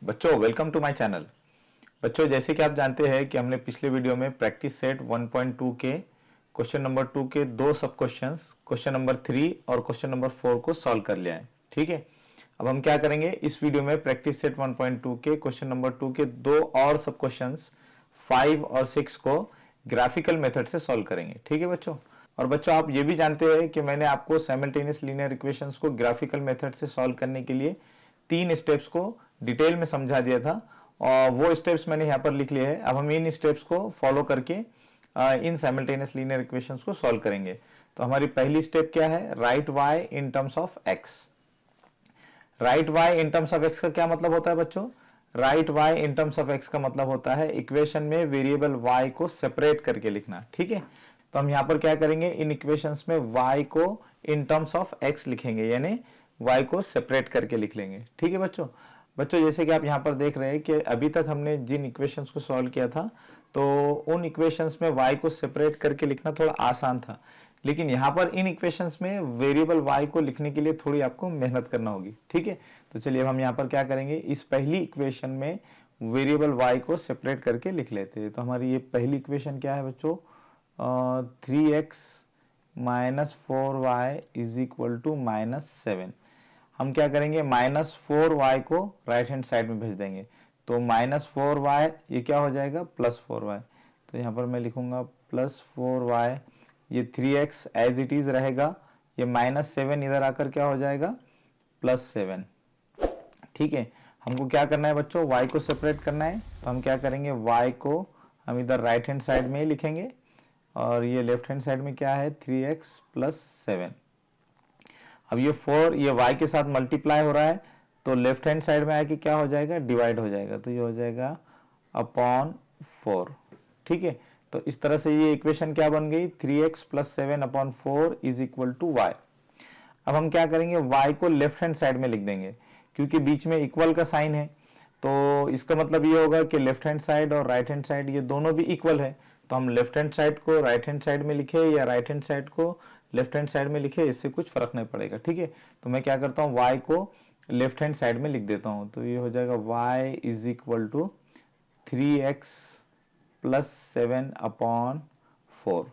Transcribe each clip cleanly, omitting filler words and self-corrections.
बच्चों welcome to my channel. बच्चों जैसे कि आप जानते हैं कि हमने पिछले वीडियो में प्रैक्टिस सेट 1.2 के क्वेश्चन नंबर 2 के दो सब क्वेश्चंस क्वेश्चन नंबर 3 और क्वेश्चन नंबर 4 को सॉल्व कर लिया है। ठीक है, अब हम क्या करेंगे इस वीडियो में प्रैक्टिस सेट 1.2 के क्वेश्चन नंबर 2 के दो और सब क्वेश्चंस 5 और 6 को ग्राफिकल मेथड से सॉल्व करेंगे। ठीक है बच्चों, और बच्चों आप ये भी जानते हैं कि मैंने आपको साइमल्टेनियस लीनियर इक्वेशंस को ग्राफिकल मेथड से सॉल्व करने के लिए 3 स्टेप्स को डिटेल में समझा दिया था और वो स्टेप्स मैंने यहाँ पर लिख लिए हैं। अब हम इन स्टेप्स को फॉलो करके इन साइमल्टेनियस लीनियर इक्वेशंस को सॉल्व करेंगे। तो हमारी पहली स्टेप क्या है, write y in terms of x. Write y in terms of x का क्या मतलब होता है बच्चों? Write y in terms of x का मतलब होता है इक्वेशन में वेरिएबल वाई को सेपरेट करके लिखना। ठीक है, तो हम यहाँ पर क्या करेंगे, इन इक्वेशंस में वाई को इन टर्म्स ऑफ एक्स लिखेंगे, यानी वाई को सेपरेट करके लिख लेंगे। ठीक है बच्चों, जैसे कि आप यहाँ पर देख रहे हैं कि अभी तक हमने जिन इक्वेशंस को सॉल्व किया था तो उन इक्वेशंस में y को सेपरेट करके लिखना थोड़ा आसान था, लेकिन यहाँ पर इन इक्वेशंस में वेरिएबल y को लिखने के लिए थोड़ी आपको मेहनत करना होगी। ठीक है, तो चलिए अब हम यहाँ पर क्या करेंगे, इस पहली इक्वेशन में वेरिएबल y को सेपरेट करके लिख लेते हैं। तो हमारी ये पहली इक्वेशन क्या है बच्चों, 3x minus 4y is equal to -7। हम क्या करेंगे, -4y को राइट हैंड साइड में भेज देंगे, तो -4y ये क्या हो जाएगा, +4y। तो यहाँ पर मैं लिखूंगा +4y, ये 3x एज इट इज रहेगा, ये -7 इधर आकर क्या हो जाएगा, +7। ठीक है, हमको क्या करना है बच्चों, y को सेपरेट करना है। तो हम क्या करेंगे, y को हम इधर राइट हैंड साइड में ही लिखेंगे और ये लेफ्ट हैंड साइड में क्या है, 3x + 7। अब ये 4 ये y के साथ मल्टीप्लाई हो रहा है तो लेफ्ट हैंड साइड में आके क्या हो जाएगा, डिवाइड हो जाएगा, तो ये हो जाएगा अपॉन 4। ठीक है, तो इस तरह से ये इक्वेशन क्या बन गई, 3x + 7 upon 4 is equal to y। अब हम क्या करेंगे, y को लेफ्ट हैंड साइड में लिख देंगे, क्योंकि बीच में इक्वल का साइन है, तो इसका मतलब ये होगा कि लेफ्ट हैंड साइड और राइट हैंड साइड ये दोनों भी इक्वल है। तो हम लेफ्ट हैंड साइड को राइट हैंड साइड में लिखे या राइट हैंड साइड को लेफ्ट हैंड साइड में लिखे, इससे कुछ फर्क नहीं पड़ेगा। ठीक है, तो मैं क्या करता हूँ, y को लेफ्ट हैंड साइड में लिख देता हूँ, तो ये हो जाएगा y is equal to 3x + 7 upon 4।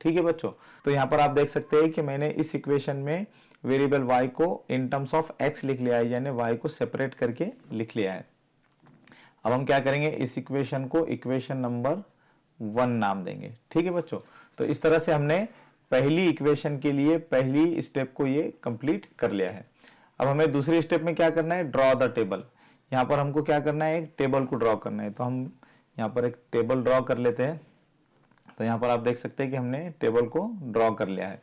ठीक है बच्चों, तो यहाँ पर आप देख सकते हैं कि मैंने इस इक्वेशन में वेरिएबल y को इन टर्म्स ऑफ x लिख लिया है, यानी y को सेपरेट करके लिख लिया है। अब हम क्या करेंगे, इस इक्वेशन को इक्वेशन नंबर 1 नाम देंगे। ठीक है बच्चों, तो इस तरह से हमने पहली इक्वेशन के लिए पहली स्टेप को ये कंप्लीट कर लिया है। अब हमें दूसरी स्टेप में क्या करना है, ड्रॉ द टेबल। यहाँ पर हमको क्या करना है, एक टेबल को ड्रॉ करना है। तो हम यहाँ पर एक टेबल ड्रॉ कर लेते हैं। तो यहाँ पर आप देख सकते हैं कि हमने टेबल को ड्रॉ कर लिया है।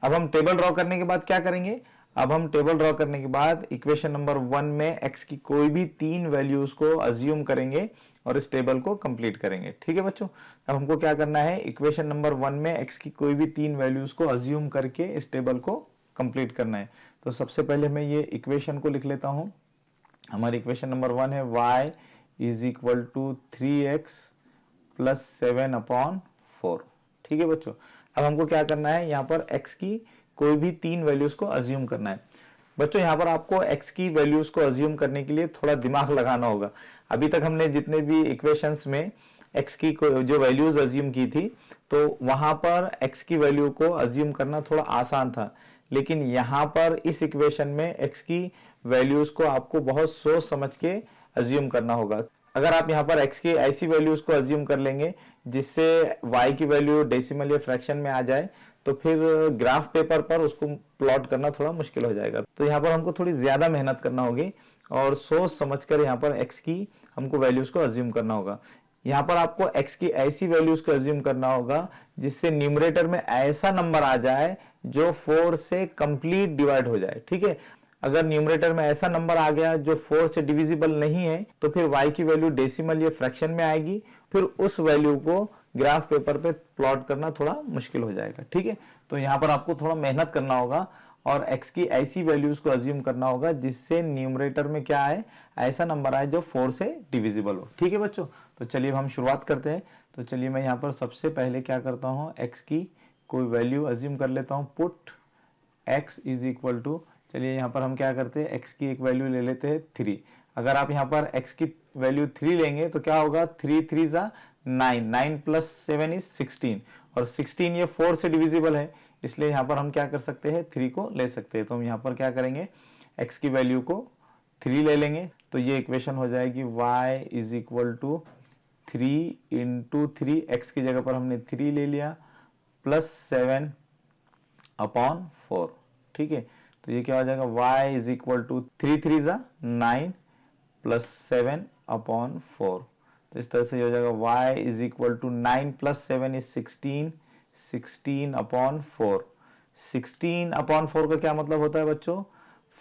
अब हम टेबल ड्रॉ करने के बाद क्या करेंगे, अब हम टेबल ड्रॉ करने के बाद इक्वेशन नंबर 1 में x की कोई भी 3 वैल्यूज को अज्यूम करेंगे और इस टेबल को कंप्लीट करेंगे। ठीक है बच्चों, अब हमको क्या करना है, इक्वेशन नंबर 1 में x की कोई भी 3 वैल्यूज को अज्यूम करके इस टेबल को कंप्लीट करना है। तो सबसे पहले मैं ये इक्वेशन को लिख लेता हूं। हमारी इक्वेशन नंबर 1 है y is equal to 3x + 7 upon 4। ठीक है बच्चों, अब हमको क्या करना है, यहाँ पर x की कोई भी 3 वैल्यूज को अज्यूम करना है। बच्चों यहाँ पर आपको x की वैल्यूज को अज्यूम करने के लिए थोड़ा दिमाग लगाना होगा। अभी तक हमने जितने भी इक्वेशंस में x की जो वैल्यूज अज्यूम की थी, तो वहां पर x की वैल्यू को अज्यूम करना थोड़ा आसान था, लेकिन यहाँ पर इस इक्वेशन में x की वैल्यूज को आपको बहुत सोच समझ के अज्यूम करना होगा। अगर आप यहाँ पर x की ऐसी वैल्यूज को अज्यूम कर लेंगे जिससे y की वैल्यू डेसिमल या फ्रैक्शन में आ जाए, तो फिर ग्राफ पेपर पर उसको प्लॉट करना थोड़ा मुश्किल हो जाएगा। तो यहाँ पर हमको थोड़ी ज्यादा मेहनत करना होगी और सोच समझकर यहाँ पर x की हमको वैल्यूज को अज्यूम करना होगा। यहाँ पर आपको x की ऐसी वैल्यूज को अज्यूम करना होगा जिससे न्यूमरेटर में ऐसा नंबर आ जाए जो 4 से कंप्लीट डिवाइड हो जाए। ठीक है, अगर न्यूमरेटर में ऐसा नंबर आ गया जो 4 से डिविजिबल नहीं है, तो फिर y की वैल्यू डेसिमल या फ्रैक्शन में आएगी, फिर उस वैल्यू को ग्राफ पेपर पे प्लॉट करना थोड़ा मुश्किल हो जाएगा। ठीक है, तो यहाँ पर आपको थोड़ा मेहनत करना होगा और x की ऐसी वैल्यूज को अज्यूम करना होगा जिससे न्यूमरेटर में क्या आए, ऐसा नंबर आए जो 4 से डिविजिबल हो। ठीक है बच्चों, तो चलिए हम शुरुआत करते हैं। तो चलिए मैं यहाँ पर सबसे पहले क्या करता हूँ, x की कोई वैल्यू अज्यूम कर लेता हूँ, put x is equal to, चलिए यहाँ पर हम क्या करते हैं, x की एक वैल्यू ले लेते हैं 3। अगर आप यहाँ पर x की वैल्यू 3 लेंगे तो क्या होगा, 3 3 जा 9, 9 प्लस 7 इज 16, और 16 ये 4 से डिविजिबल है, इसलिए यहाँ पर हम क्या कर सकते हैं, 3 को ले सकते हैं। तो हम यहाँ पर क्या करेंगे, x की वैल्यू को 3 ले लेंगे, तो ये इक्वेशन हो जाएगी y is equal to 3 into 3, x की जगह पर हमने 3 ले लिया, प्लस 7 अपॉन 4। ठीक है, तो ये क्या हो जाएगा, y इज इक्वल टू 3 3 जा 9 प्लस 7 अपॉन 4। तो इस तरह से ये हो जाएगा y is equal to 9 plus 7 is 16, 16 upon 4। 16 upon 4 का क्या मतलब होता है बच्चों,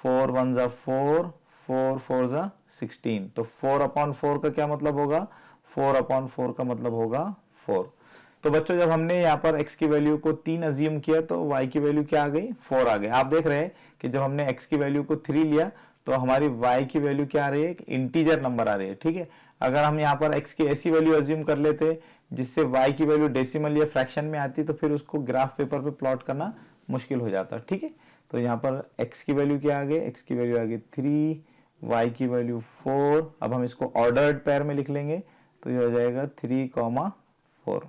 4 1 जा 4, 4 4 जा 16। तो 4 अपॉन 4 का क्या मतलब होगा, 4 अपॉन 4 का मतलब होगा 4। तो बच्चों जब हमने यहाँ पर x की वैल्यू को 3 अज्यूम किया तो y की वैल्यू क्या आ गई, 4 आ गई। आप देख रहे हैं कि जब हमने x की वैल्यू को 3 लिया तो हमारी y की वैल्यू क्या आ रही है, एक इंटीजर नंबर आ रही है। ठीक है, अगर हम यहाँ पर x की ऐसी वैल्यू अज्यूम कर लेते जिससे y की वैल्यू डेसिमल या फ्रैक्शन में आती तो फिर उसको ग्राफ पेपर पे प्लॉट करना मुश्किल हो जाता। ठीक है, तो यहाँ पर x की वैल्यू क्या आ गई, x की वैल्यू आ गई 3, y की वैल्यू 4। अब हम इसको ऑर्डर्ड पेयर में लिख लेंगे तो ये हो जाएगा 3,4।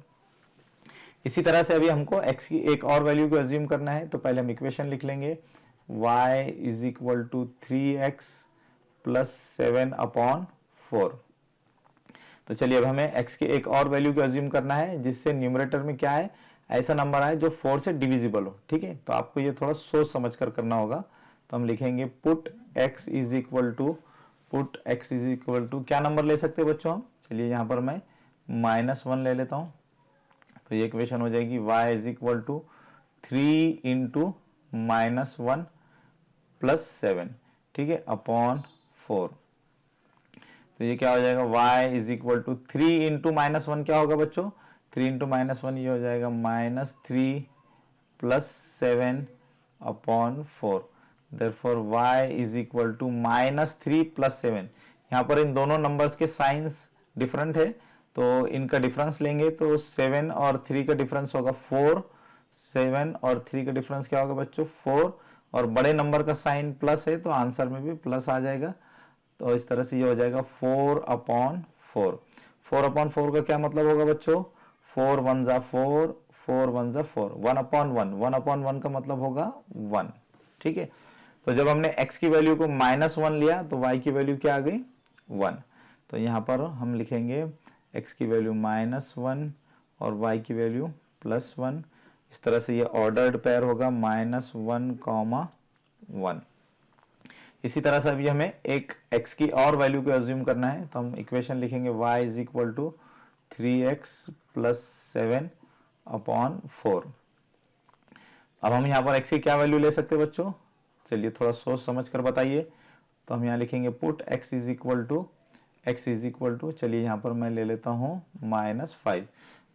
इसी तरह से अभी हमको x की एक और वैल्यू को अज्यूम करना है, तो पहले हम इक्वेशन लिख लेंगे y is equal to 3x plus 7 upon 4। तो चलिए अब हमें x की एक और वैल्यू को अज्यूम करना है जिससे न्यूमरेटर में क्या है, ऐसा नंबर आए जो 4 से डिविजिबल हो। ठीक है, तो आपको ये थोड़ा सोच समझ कर करना होगा। तो हम लिखेंगे put x is equal to क्या नंबर ले सकते हैं बच्चों हम, चलिए यहाँ पर मैं -1 ले लेता हूँ। तो ये इक्वेशन हो जाएगी y is equal to 3 into -1 plus 7, ठीक है, अपॉन 4। तो ये क्या हो जाएगा, y is equal to 3 into -1 क्या होगा बच्चों, 3 इंटू -1 ये हो जाएगा -3 plus 7 upon 4। Therefore y is equal to -3 plus 7। यहाँ पर इन दोनों नंबर्स के साइंस डिफरेंट है, तो इनका डिफरेंस लेंगे तो 7 और 3 का डिफरेंस होगा 4। 7 और 3 का डिफरेंस क्या होगा बच्चों, 4, और बड़े नंबर का साइन प्लस है तो आंसर में भी प्लस आ जाएगा। तो इस तरह से ये हो जाएगा 4 अपॉन 4। 4 अपॉन 4 का क्या मतलब होगा बच्चों, 4 1 जा 4, 4 1 जा 4, 1 अपॉन 1, 1 अपॉन 1 का मतलब होगा 1। ठीक है, तो जब हमने x की वैल्यू को -1 लिया तो y की वैल्यू क्या आ गई, 1। तो यहाँ पर हम लिखेंगे x की वैल्यू -1 और y की वैल्यू +1। इस तरह से ये ऑर्डर्ड पेयर होगा -1, 1। इसी तरह से अभी हमें एक x की और वैल्यू को अज्यूम करना है, तो हम इक्वेशन लिखेंगे y is equal to 3x plus 7 upon 4। अब हम यहाँ पर x की क्या वैल्यू ले सकते हैं बच्चों, चलिए थोड़ा सोच समझ कर बताइए। तो हम यहाँ लिखेंगे put x is equal to चलिए यहाँ पर मैं ले लेता हूँ -5।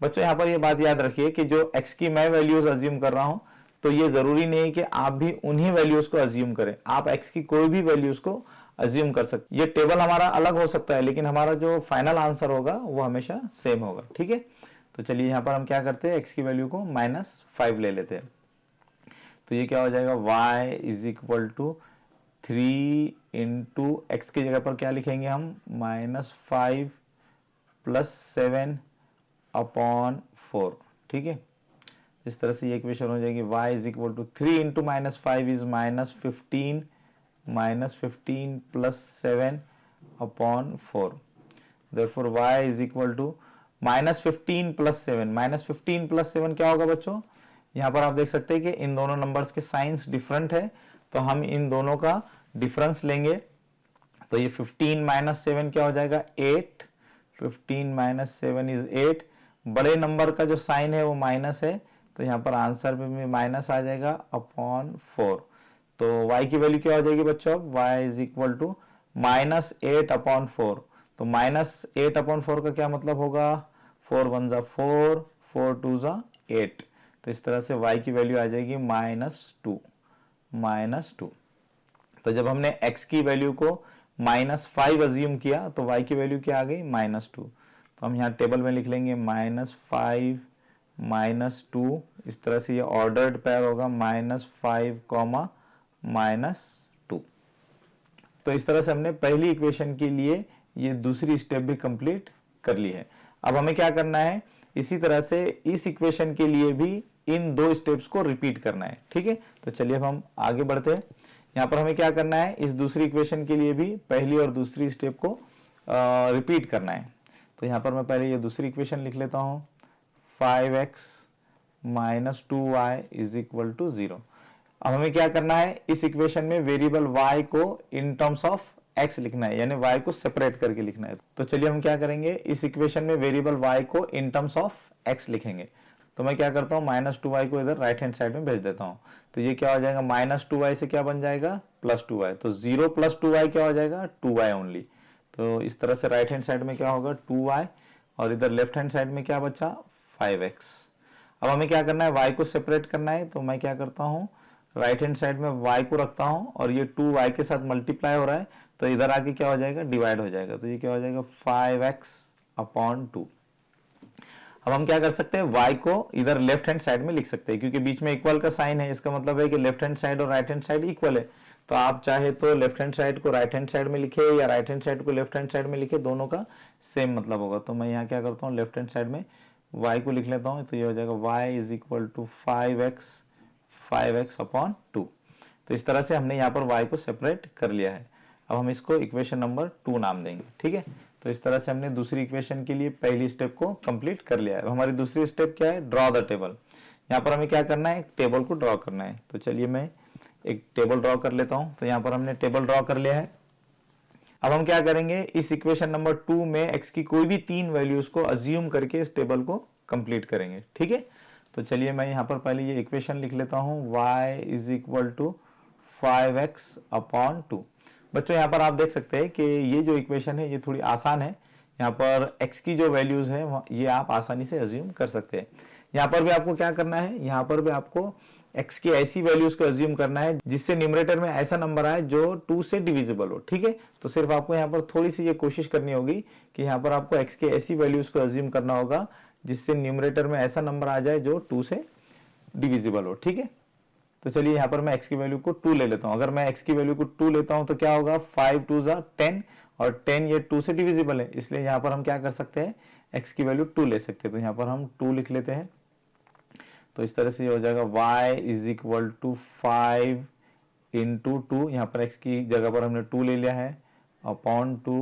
बच्चों यहाँ पर ये बात याद रखिए कि जो x की मैं वैल्यूज अज्यूम कर रहा हूँ तो ये जरूरी नहीं कि आप भी उन्हीं वैल्यूज को अज्यूम करें, आप x की कोई भी वैल्यूज को अज्यूम कर सकते। ये टेबल हमारा अलग हो सकता है लेकिन हमारा जो फाइनल आंसर होगा वो हमेशा सेम होगा। ठीक है, तो चलिए यहाँ पर हम क्या करते हैं, x की वैल्यू को -5 ले लेते हैं। तो ये क्या हो जाएगा, y is equal to 3 into x की जगह पर क्या लिखेंगे हम, -5 प्लस 7 अपॉन 4। ठीक है, इस तरह से ये इक्वेशन हो जाएगी y is equal to 3 into -5 is -15 plus 7 upon 4। Therefore y is equal to -15 plus 7, -15 plus 7 क्या होगा बच्चों, यहाँ पर आप देख सकते हैं कि इन दोनों नंबर्स के साइंस डिफरेंट है, तो हम इन दोनों का डिफरेंस लेंगे। तो ये 15 - 7 क्या हो जाएगा, 8। 15 - 7 इज 8। बड़े नंबर का जो साइन है वो माइनस है, तो यहाँ पर आंसर में माइनस आ जाएगा अपॉन 4। तो y की वैल्यू क्या हो जाएगी बच्चों, y is equal to -8 upon 4। तो -8 अपॉन 4 का क्या मतलब होगा, 4 1 जा 4, 4 2 जा 8। तो इस तरह से y की वैल्यू आ जाएगी -2। तो जब हमने x की वैल्यू को -5 अज्यूम किया तो y की वैल्यू क्या आ गई, -2। तो हम यहाँ टेबल में लिख लेंगे -5 -2। इस तरह से ये ऑर्डर्ड पेयर होगा -5, -2। तो इस तरह से हमने पहली इक्वेशन के लिए ये दूसरी स्टेप भी कंप्लीट कर ली है। अब हमें क्या करना है, इसी तरह से इस इक्वेशन के लिए भी इन दो स्टेप्स को रिपीट करना है। ठीक है, तो चलिए अब हम आगे बढ़ते हैं। यहाँ पर हमें क्या करना है, इस दूसरी इक्वेशन के लिए भी पहली और दूसरी स्टेप को रिपीट करना है। तो यहाँ पर मैं पहले ये दूसरी इक्वेशन लिख लेता हूँ, 5x minus 2y is equal to 0। अब हमें क्या करना है, इस इक्वेशन में वेरिएबल y को इन टर्म्स ऑफ x लिखना है, यानी y को सेपरेट करके लिखना है। तो चलिए हम क्या करेंगे, इस इक्वेशन में वेरिएबल y को इन टर्म्स ऑफ x लिखेंगे। तो मैं क्या करता हूँ, माइनस 2y को इधर राइट हैंड साइड में भेज देता हूँ। तो ये क्या हो जाएगा, माइनस 2y से क्या बन जाएगा, प्लस 2y। तो 0 प्लस 2y क्या हो जाएगा, 2y ओनली। तो इस तरह से राइट हैंड साइड में क्या होगा, 2y, और इधर लेफ्ट हैंड साइड में क्या बचा, 5x। अब हमें क्या करना है, y को सेपरेट करना है। तो मैं क्या करता हूँ, राइट हैंड साइड में y को रखता हूँ और ये 2y के साथ मल्टीप्लाई हो रहा है, तो इधर आके क्या हो जाएगा, डिवाइड हो जाएगा। तो ये क्या हो जाएगा, 5x अपॉन 2। अब हम क्या कर सकते हैं, y को इधर लेफ्ट हैंड साइड में लिख सकते हैं, क्योंकि बीच में इक्वल का साइन है, इसका मतलब है कि लेफ्ट हैंड साइड और राइट हैंड साइड इक्वल है। तो आप चाहे तो लेफ्ट हैंड साइड को राइट हैंड साइड में लिखे या राइट हैंड साइड को लेफ्ट हैंड साइड में लिखे, दोनों का सेम मतलब होगा। तो मैं यहाँ क्या करता हूँ, लेफ्ट हैंड साइड में y को लिख लेता हूँ। तो ये हो जाएगा y is equal to 5x upon 2। तो इस तरह से हमने यहाँ पर y को सेपरेट कर लिया है। अब हम इसको इक्वेशन नंबर 2 नाम देंगे। ठीक है, तो इस तरह से हमने दूसरी इक्वेशन के लिए पहली स्टेप को कंप्लीट कर लिया है। हमारी दूसरी स्टेप क्या है, ड्रॉ द टेबल। यहाँ पर हमें क्या करना है, एक टेबल को ड्रॉ करना है। तो चलिए मैं एक टेबल ड्रॉ कर लेता हूँ। तो यहाँ पर हमने टेबल ड्रॉ कर लिया है। अब हम क्या करेंगे, इस इक्वेशन नंबर 2 में x की कोई भी 3 वैल्यूज को अज्यूम करके इस टेबल को कंप्लीट करेंगे। ठीक है, तो चलिए मैं यहाँ पर पहले ये इक्वेशन लिख लेता हूँ, y is equal to 5x upon 2। बच्चों यहाँ पर आप देख सकते हैं कि ये जो इक्वेशन है ये थोड़ी आसान है। यहाँ पर x की जो वैल्यूज है ये आप आसानी से अज्यूम कर सकते हैं। यहाँ पर भी आपको क्या करना है, यहाँ पर भी आपको x की ऐसी वैल्यूज को अज्यूम करना है जिससे न्यूमरेटर में ऐसा नंबर आए जो 2 से डिविजिबल हो। ठीक है, तो सिर्फ आपको यहाँ पर थोड़ी सी ये कोशिश करनी होगी कि यहाँ पर आपको x की ऐसी वैल्यूज को अज्यूम करना होगा जिससे न्यूमरेटर में ऐसा नंबर आ जाए जो 2 से डिविजिबल हो। ठीक है, तो चलिए यहाँ पर मैं x की वैल्यू को 2 ले लेता हूँ। अगर मैं x की वैल्यू को 2 लेता हूँ तो क्या होगा, 5 2 10, और 10 ये 2 से डिविजिबल है, इसलिए यहाँ पर हम क्या कर सकते हैं, x की वैल्यू 2 ले सकते हैं। तो यहाँ पर हम 2 लिख लेते हैं। तो इस तरह से ये हो जाएगा y is equal to 5 into 2, यहाँ पर x की जगह पर हमने 2 ले लिया है, upon 2।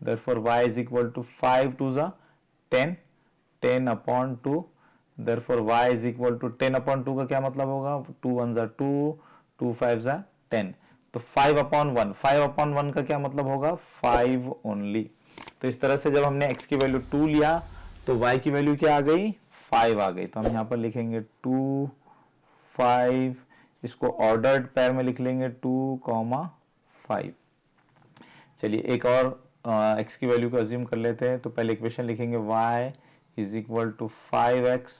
Therefore y is equal to 5 2 10, 10 upon 2। Therefore y is equal to 10 upon 2 का क्या मतलब होगा, 2 1 2, 2 5 10। तो 5 upon 1, 5 upon 1 का क्या मतलब होगा, 5 ओनली। तो इस तरह से जब हमने x की वैल्यू 2 लिया तो y की वैल्यू क्या आ गई, 5 आ गई। तो हम यहाँ पर लिखेंगे 2 5, इसको ऑर्डर्ड पैर में लिख लेंगे 2 5। चलिए एक और x की वैल्यू को अज्यूम कर लेते हैं। तो पहले इक्वेशन लिखेंगे y is equal to 5x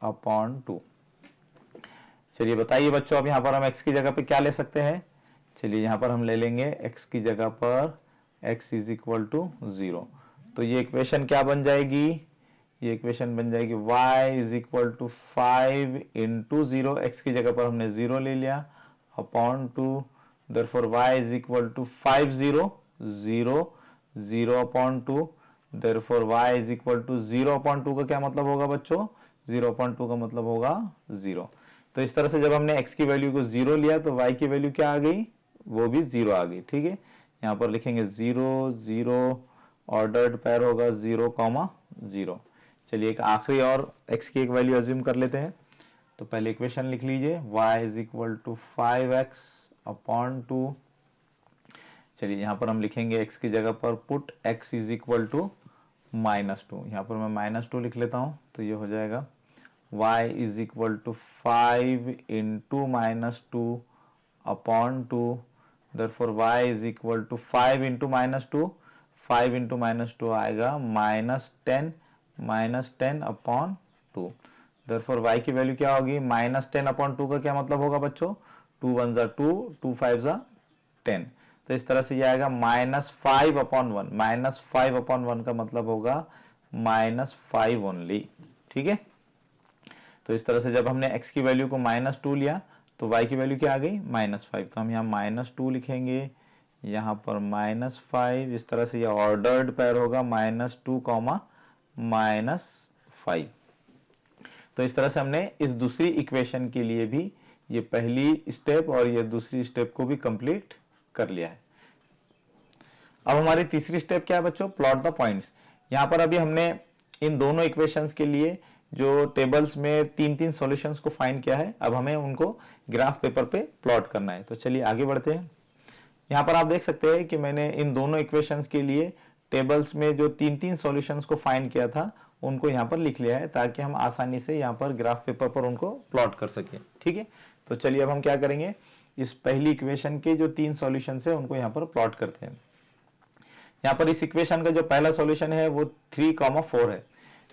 upon 2। चलिए बताइए बच्चों, अब यहाँ पर हम x की जगह पे क्या ले सकते हैं। चलिए यहाँ पर हम ले लेंगे x की जगह पर x इज इक्वल टू 0। तो ये इक्वेशन क्या बन जाएगी, ये इक्वेशन बन जाएगी y is equal to 5 into 0, x की जगह पर हमने 0 ले लिया, upon 2। Therefore y is equal to 5 0 0 0 upon 2। Therefore y is equal to 0 upon 2 का क्या मतलब होगा बच्चों, 0 upon 2 का मतलब होगा 0। तो इस तरह से जब हमने x की वैल्यू को 0 लिया तो y की वैल्यू क्या आ गई, वो भी 0 आ गई। ठीक है, यहाँ पर लिखेंगे 0 0, ऑर्डर्ड पैर होगा 0 0। चलिए एक आखिरी और x की एक वैल्यू अज्यूम कर लेते हैं। तो पहले इक्वेशन लिख लीजिए, y is equal to 5x upon 2। चलिए यहाँ पर हम लिखेंगे x की जगह पर put x is equal to -2। यहाँ पर मैं -2 लिख लेता हूँ। तो ये हो जाएगा y is equal to 5 into -2 upon 2। Therefore y is equal to 5 into -2, 5 into -2 आएगा -10 अपॉन 2। देयरफॉर y की वैल्यू क्या होगी, -10 अपॉन 2 का क्या मतलब होगा बच्चों, 2 1 2, 2 5 10। तो इस तरह से ये आएगा -5 अपॉन 1, -5 अपॉन 1 का मतलब होगा -5 ओनली। ठीक है, तो इस तरह से जब हमने x की वैल्यू को -2 लिया तो y की वैल्यू क्या आ गई, -5। तो हम यहाँ -2 लिखेंगे, यहाँ पर -5, इस तरह से ये ऑर्डर्ड पेयर होगा -2 -5। तो इस तरह से हमने इस दूसरी इक्वेशन के लिए भी ये पहली स्टेप और ये दूसरी स्टेप को भी कंप्लीट कर लिया है। अब हमारी तीसरी स्टेप क्या है बच्चों, प्लॉट द पॉइंट्स। यहाँ पर अभी हमने इन दोनों इक्वेशंस के लिए जो टेबल्स में 3-3 सॉल्यूशंस को फाइंड किया है, अब हमें उनको ग्राफ पेपर पे प्लॉट करना है। तो चलिए आगे बढ़ते हैं। यहाँ पर आप देख सकते हैं कि मैंने इन दोनों इक्वेशंस के लिए टेबल्स में जो 3-3 सॉल्यूशंस को फाइंड किया था उनको यहाँ पर लिख लिया है, ताकि हम आसानी से यहाँ पर ग्राफ पेपर पर उनको प्लॉट कर सकें। ठीक है, तो चलिए अब हम क्या करेंगे, इस पहली इक्वेशन के जो 3 सॉल्यूशन है उनको यहाँ पर प्लॉट करते हैं। यहाँ पर इस इक्वेशन का जो पहला सॉल्यूशन है वो 3,4 है।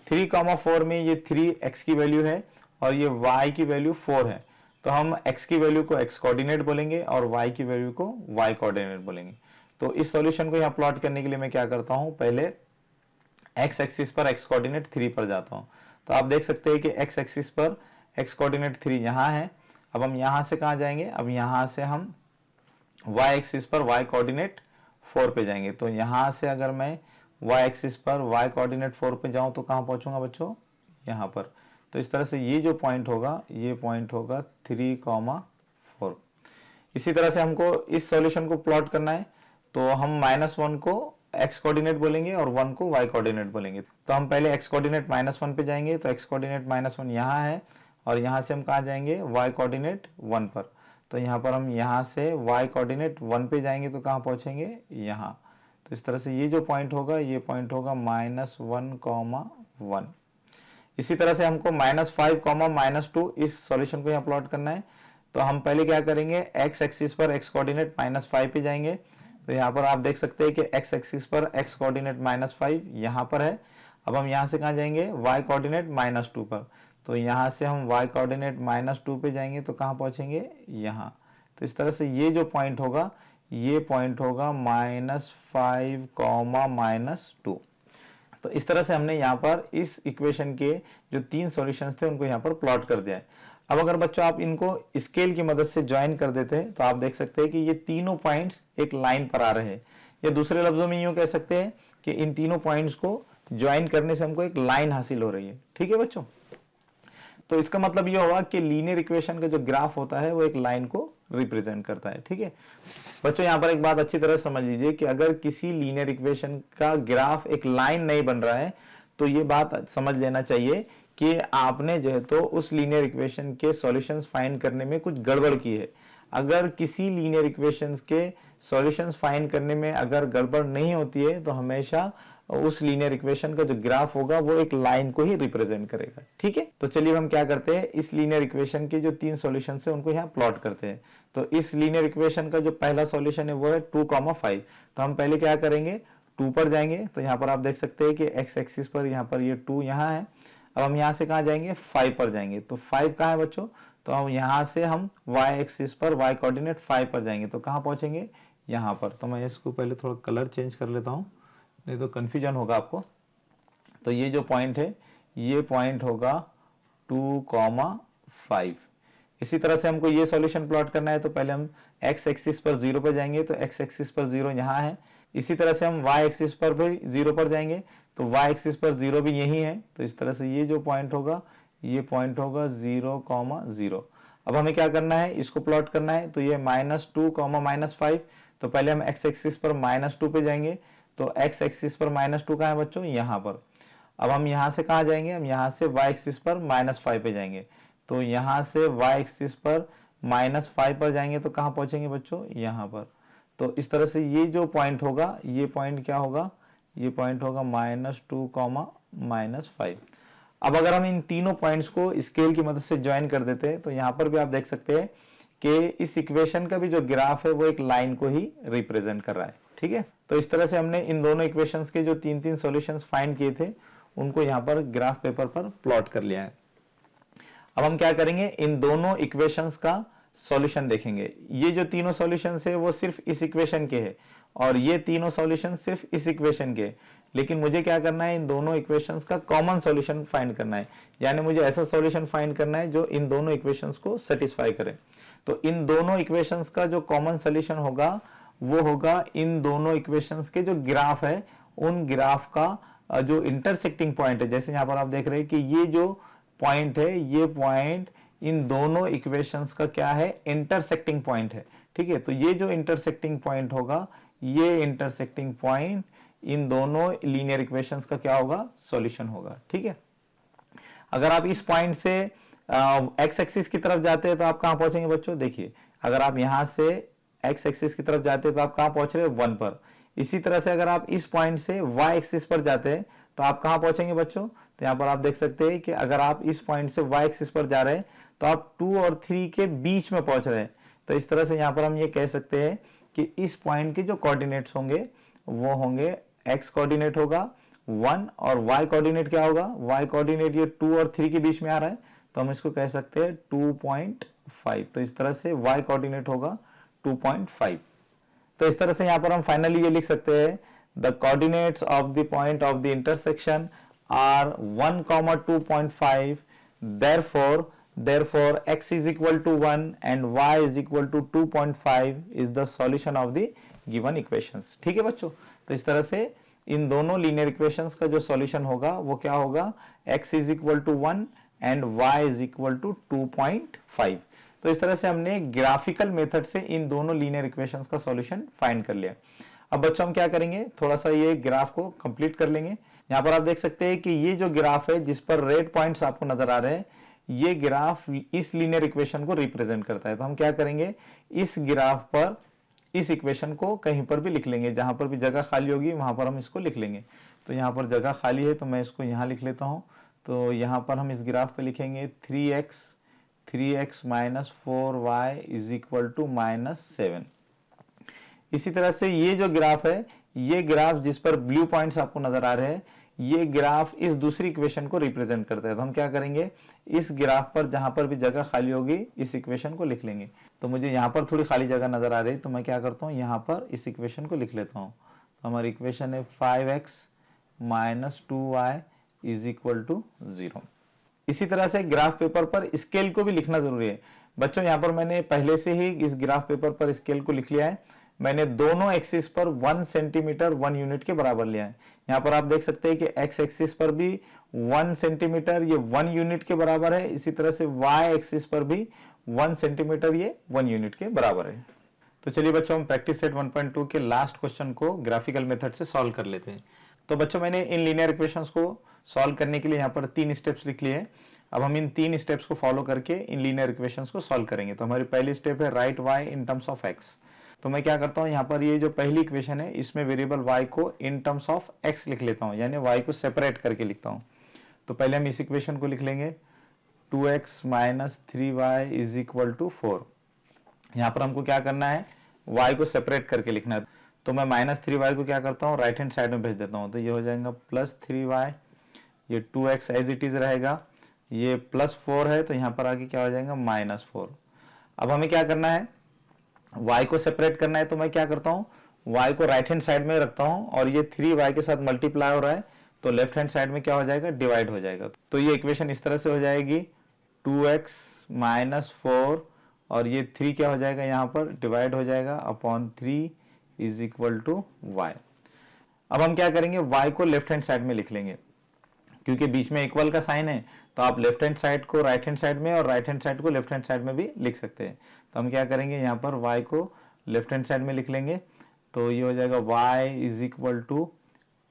3,4 में ये 3x की वैल्यू है और ये y की वैल्यू 4 है। तो हम x की वैल्यू को x कोऑर्डिनेट बोलेंगे और y की वैल्यू को y कोऑर्डिनेट बोलेंगे। तो इस सॉल्यूशन को यहाँ प्लॉट करने के लिए मैं क्या करता हूँ, पहले x एक्सिस पर x कोऑर्डिनेट 3 पर जाता हूँ। तो आप देख सकते हैं कि x एक्सिस पर x कोऑर्डिनेट 3 यहाँ है। अब हम यहाँ से कहाँ जाएंगे, अब यहाँ से हम y एक्सिस पर y कोऑर्डिनेट 4 पे जाएंगे। तो यहाँ से अगर मैं y एक्सिस पर y कोऑर्डिनेट 4 पे जाऊँ तो कहाँ पहुँचूंगा बच्चों, यहाँ पर। तो इस तरह से ये जो पॉइंट होगा, ये पॉइंट होगा 3,4। इसी तरह से हमको इस सॉल्यूशन को प्लॉट करना है। तो हम -1 को x कोऑर्डिनेट बोलेंगे और 1 को y कोऑर्डिनेट बोलेंगे। तो हम पहले x कोऑर्डिनेट -1 पे जाएंगे। तो x कोऑर्डिनेट -1 यहाँ है और यहाँ से हम कहाँ जाएंगे, y कोऑर्डिनेट 1 पर। तो यहाँ पर हम यहाँ से y कोऑर्डिनेट 1 पे जाएंगे तो कहाँ पहुँचेंगे, यहाँ। तो इस तरह से ये जो पॉइंट होगा, ये पॉइंट होगा -1,1। इसी तरह से हमको -5, -2 इस सॉल्यूशन को यहाँ प्लॉट करना है। तो हम पहले क्या करेंगे, x एक्सिस पर x कोऑर्डिनेट -5 पे जाएंगे। तो यहाँ पर आप देख सकते हैं कि x एक्सिस पर x कोऑर्डिनेट -5 यहाँ पर है। अब हम यहाँ से कहाँ जाएंगे, y कोऑर्डिनेट -2 पर। तो यहाँ से हम y कोऑर्डिनेट -2 पे जाएंगे तो कहाँ पहुँचेंगे, यहाँ। तो इस तरह से ये जो पॉइंट होगा, ये पॉइंट होगा -5, -2। तो इस तरह से हमने यहाँ पर इस इक्वेशन के जो 3 सॉल्यूशंस थे उनको यहाँ पर प्लॉट कर दिया है। अब अगर बच्चों आप इनको स्केल की मदद से ज्वाइन कर देते हैं तो आप देख सकते हैं कि ये तीनों पॉइंट्स एक लाइन पर आ रहे हैं। या दूसरे लफ्जों में यूँ कह सकते हैं कि इन तीनों पॉइंट्स को ज्वाइन करने से हमको एक लाइन हासिल हो रही है। ठीक है बच्चों, तो इसका मतलब ये होगा कि लीनियर इक्वेशन का जो ग्राफ होता है वो एक लाइन को रिप्रेजेंट करता है। ठीक है बच्चों, यहाँ पर एक बात अच्छी तरह समझ लीजिए कि अगर किसी लीनियर इक्वेशन का ग्राफ एक लाइन नहीं बन रहा है तो ये बात समझ लेना चाहिए कि आपने जो है तो उस लीनियर इक्वेशन के सॉल्यूशंस फाइंड करने में कुछ गड़बड़ की है। अगर किसी लीनियर इक्वेशंस के सॉल्यूशंस फाइंड करने में अगर गड़बड़ नहीं होती है तो हमेशा उस लीनियर इक्वेशन का जो ग्राफ होगा वो एक लाइन को ही रिप्रेजेंट करेगा। ठीक है, तो चलिए हम क्या करते हैं, इस लीनियर इक्वेशन के जो 3 सॉल्यूशंस है उनको यहाँ प्लॉट करते हैं। तो इस लीनियर इक्वेशन का जो पहला सॉल्यूशन है वो है 2,5। तो हम पहले क्या करेंगे, 2 पर जाएंगे। तो यहाँ पर आप देख सकते हैं कि x एक्सिस पर यहाँ पर ये 2 यहाँ है। अब हम यहाँ से कहाँ जाएंगे, 5 पर जाएंगे। तो 5 कहाँ है बच्चों, तो हम यहाँ से हम y एक्सिस पर y कोऑर्डिनेट 5 पर जाएंगे तो कहाँ पहुँचेंगे, यहाँ पर। तो मैं इसको पहले थोड़ा कलर चेंज कर लेता हूँ, नहीं तो कन्फ्यूजन होगा आपको। तो ये जो पॉइंट है ये पॉइंट होगा 2,5। इसी तरह से हमको ये सॉल्यूशन प्लॉट करना है। तो पहले हम x एक्सिस पर 0 पर जाएंगे। तो x एक्सिस पर 0 यहाँ है। इसी तरह से हम y एक्सिस पर भी 0 पर जाएंगे। तो y एक्सिस पर 0 भी यही है। तो इस तरह से ये जो पॉइंट होगा ये पॉइंट होगा 0,0। अब हमें क्या करना है, इसको प्लॉट करना है। तो ये -2, -5। तो पहले हम x एक्सिस पर -2 पे जाएंगे। तो x एक्सिस पर -2 कहाँ है बच्चों, यहाँ पर। अब हम यहाँ से कहाँ जाएंगे, हम यहाँ से y एक्सिस पर -5 पे जाएंगे। तो यहाँ से y एक्सिस पर -5 पर जाएंगे तो कहाँ पहुँचेंगे बच्चों, यहाँ पर। तो इस तरह से ये जो पॉइंट होगा ये पॉइंट क्या होगा, ये पॉइंट होगा -2, -5। अब अगर हम इन तीनों पॉइंट्स को स्केल की मदद से ज्वाइन कर देते हैं तो यहाँ पर भी आप देख सकते हैं कि इस इक्वेशन का भी जो ग्राफ है वो एक लाइन को ही रिप्रेजेंट कर रहा है। ठीक है, तो इस तरह से हमने इन दोनों इक्वेशंस के जो 3-3 सॉल्यूशंस फाइंड किए थे उनको यहाँ पर ग्राफ पेपर पर प्लॉट कर लिया है। अब हम क्या करेंगे, इन दोनों इक्वेशंस का सॉल्यूशन देखेंगे। ये जो तीनों सॉल्यूशंस है वो सिर्फ इस इक्वेशन के हैं और ये तीनों सॉल्यूशन सिर्फ इस इक्वेशन के। लेकिन मुझे क्या करना है, इन दोनों इक्वेशंस का कॉमन सॉल्यूशन फाइंड करना है। यानी मुझे ऐसा सॉल्यूशन फाइंड करना है जो इन दोनों इक्वेशंस को सेटिस्फाई करे। तो इन दोनों इक्वेशंस का जो कॉमन सॉल्यूशन होगा वो होगा इन दोनों इक्वेशंस के जो ग्राफ है उन ग्राफ का जो इंटरसेक्टिंग पॉइंट है। जैसे यहाँ पर आप देख रहे हैं कि ये जो पॉइंट है, ये पॉइंट इन दोनों इक्वेशंस का क्या है, इंटरसेक्टिंग पॉइंट है। ठीक है, तो ये जो इंटरसेक्टिंग पॉइंट होगा, ये इंटरसेक्टिंग पॉइंट इन दोनों लीनियर इक्वेशंस का क्या होगा, सॉल्यूशन होगा। ठीक है, अगर आप इस पॉइंट से एक्स एक्सिस की तरफ जाते हैं तो आप कहां पहुंचेंगे बच्चों, देखिए अगर आप यहां से एक्स एक्सिस की तरफ जाते हैं तो आप कहां पहुंच रहे हैं, 1 पर। इसी तरह से अगर आप इस पॉइंट से वाई एक्सिस पर जाते हैं तो आप कहां पहुंचेंगे बच्चों, तो यहां पर आप देख सकते हैं कि अगर आप इस पॉइंट से वाई एक्सिस पर जा रहे हैं तो आप 2 और 3 के बीच में पहुंच रहे हैं। तो इस तरह से यहां पर हम ये कह सकते हैं कि इस पॉइंट के जो कोऑर्डिनेट्स होंगे वो होंगे, एक्स कोऑर्डिनेट होगा 1 और वाई कोऑर्डिनेट क्या होगा, वाई कोऑर्डिनेट ये 2 और 3 के बीच में आ रहा है तो हम इसको कह सकते हैं 2.5। तो इस तरह से वाई कोऑर्डिनेट होगा 2.5। तो इस तरह से यहां पर हम फाइनली ये लिख सकते हैं, the coordinates of the point of the intersection are 1, 2.5, therefore x is equal to 1 and y is equal to 2.5 is the solution of the given equations। ठीक है बच्चों, तो इस तरह से इन दोनों लीनियर इक्वेशंस का जो सॉल्यूशन होगा वो क्या होगा, x is equal to 1 and y is equal to 2.5। तो इस तरह से हमने ग्राफिकल मेथड से इन दोनों लीनियर इक्वेशंस का सॉल्यूशन फाइंड कर लिया। अब बच्चों हम क्या करेंगे, थोड़ा सा ये ग्राफ को कंप्लीट कर लेंगे। यहाँ पर आप देख सकते हैं कि ये जो ग्राफ है जिस पर रेड पॉइंट्स आपको नजर आ रहे हैं, ये ग्राफ इस लीनियर इक्वेशन को रिप्रेजेंट करता है। तो हम क्या करेंगे, इस ग्राफ पर इस इक्वेशन को कहीं पर भी लिख लेंगे, जहां पर भी जगह खाली होगी वहां पर हम इसको लिख लेंगे। तो यहाँ पर जगह खाली है तो मैं इसको यहाँ लिख लेता हूँ। तो यहाँ पर हम इस ग्राफ पे लिखेंगे 3x minus 4y is equal to -7। इसी तरह से ये जो ग्राफ है, ये ग्राफ जिस पर ब्लू पॉइंट्स आपको नजर आ रहे हैं, ये ग्राफ इस दूसरी इक्वेशन को रिप्रेजेंट करता है। तो हम क्या करेंगे, इस ग्राफ पर जहां पर भी जगह खाली होगी इस इक्वेशन को लिख लेंगे। तो मुझे यहाँ पर थोड़ी खाली जगह नजर आ रही है तो मैं क्या करता हूँ, यहाँ पर इस इक्वेशन को लिख लेता हूँ। तो हमारी इक्वेशन है 5x minus 2y is equal to 0। इसी तरह से ग्राफ पेपर पर स्केल को भी लिखना जरूरी है बच्चों। यहाँ पर मैंने पहले से ही इस ग्राफ पेपर पर स्केल को लिख लिया है। मैंने दोनों एक्सिस पर 1 सेंटीमीटर 1 यूनिट के बराबर लिया है। यहाँ पर आप देख सकते हैं कि एक्स एक्सिस पर भी 1 सेंटीमीटर ये 1 यूनिट के बराबर है। इसी तरह से वाई एक्सिस पर भी 1 सेंटीमीटर ये 1 यूनिट के बराबर है। तो चलिए बच्चों हम प्रैक्टिस सेट 1.2 के लास्ट क्वेश्चन को ग्राफिकल मेथड से सॉल्व कर लेते हैं। तो बच्चों मैंने इन लीनियर इक्वेशंस को सॉल्व करने के लिए यहाँ पर 3 स्टेप्स लिख लिए हैं। अब हम इन 3 स्टेप्स को फॉलो करके इन लीनियर इक्वेशंस को सॉल्व करेंगे। तो हमारी पहली स्टेप है write y in terms of x। तो मैं क्या करता हूँ, यहाँ पर ये जो पहली इक्वेशन है इसमें वेरिएबल y को इन टर्म्स ऑफ x लिख लेता हूँ, यानी y को सेपरेट करके लिखता हूँ। तो पहले हम इस इक्वेशन को लिख लेंगे 2x minus 3y is equal to 4। यहाँ पर हमको क्या करना है, y को सेपरेट करके लिखना है। तो मैं माइनस 3y को क्या करता हूँ, राइट हैंड साइड में भेज देता हूँ। तो ये हो जाएगा प्लस 3y, ये 2x एज इट इज रहेगा, ये प्लस 4 है तो यहाँ पर आगे क्या हो जाएगा -4। अब हमें क्या करना है, y को सेपरेट करना है। तो मैं क्या करता हूँ, y को राइट हैंड साइड में रखता हूँ और ये 3y के साथ मल्टीप्लाई हो रहा है तो लेफ्ट हैंड साइड में क्या हो जाएगा, डिवाइड हो जाएगा। तो ये इक्वेशन इस तरह से हो जाएगी 2x माइनस 4 और ये 3 क्या हो जाएगा, यहाँ पर डिवाइड हो जाएगा upon 3 is equal to y। अब हम क्या करेंगे, y को लेफ्ट हैंड साइड में लिख लेंगे, क्योंकि बीच में इक्वल का साइन है तो आप लेफ्ट हैंड साइड को राइट हैंड साइड में और राइट हैंड साइड को लेफ्ट हैंड साइड में भी लिख सकते हैं। तो हम क्या करेंगे, यहाँ पर y को लेफ्ट हैंड साइड में लिख लेंगे। तो ये हो जाएगा y is equal to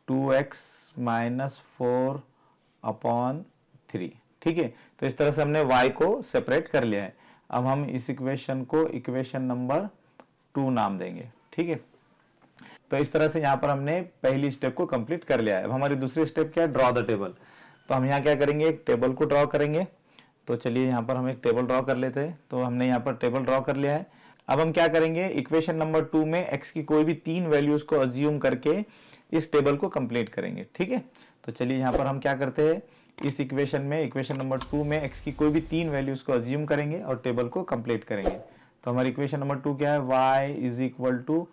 2x minus 4 upon 3। ठीक है, तो इस तरह से हमने y को सेपरेट कर लिया है। अब हम इस इक्वेशन को इक्वेशन नंबर 2 नाम देंगे। ठीक है, तो इस तरह से यहाँ पर हमने पहली स्टेप को कंप्लीट कर लिया है। अब हमारी दूसरी स्टेप क्या है, ड्रॉ द टेबल। तो हम यहाँ क्या करेंगे, एक टेबल को ड्रॉ करेंगे। तो चलिए यहाँ पर हम एक टेबल ड्रॉ कर लेते हैं। तो हमने यहाँ पर टेबल ड्रॉ कर लिया है। अब हम क्या करेंगे, इक्वेशन नंबर 2 में x की कोई भी 3 वैल्यूज को अज्यूम करके इस टेबल को कंप्लीट करेंगे। ठीक है, तो चलिए यहाँ पर हम क्या करते हैं, इस इक्वेशन में इक्वेशन नंबर 2 में x की कोई भी 3 वैल्यूज को अज्यूम करेंगे और टेबल को कंप्लीट करेंगे। तो हमारी इक्वेशन नंबर 2 क्या है, y is equal to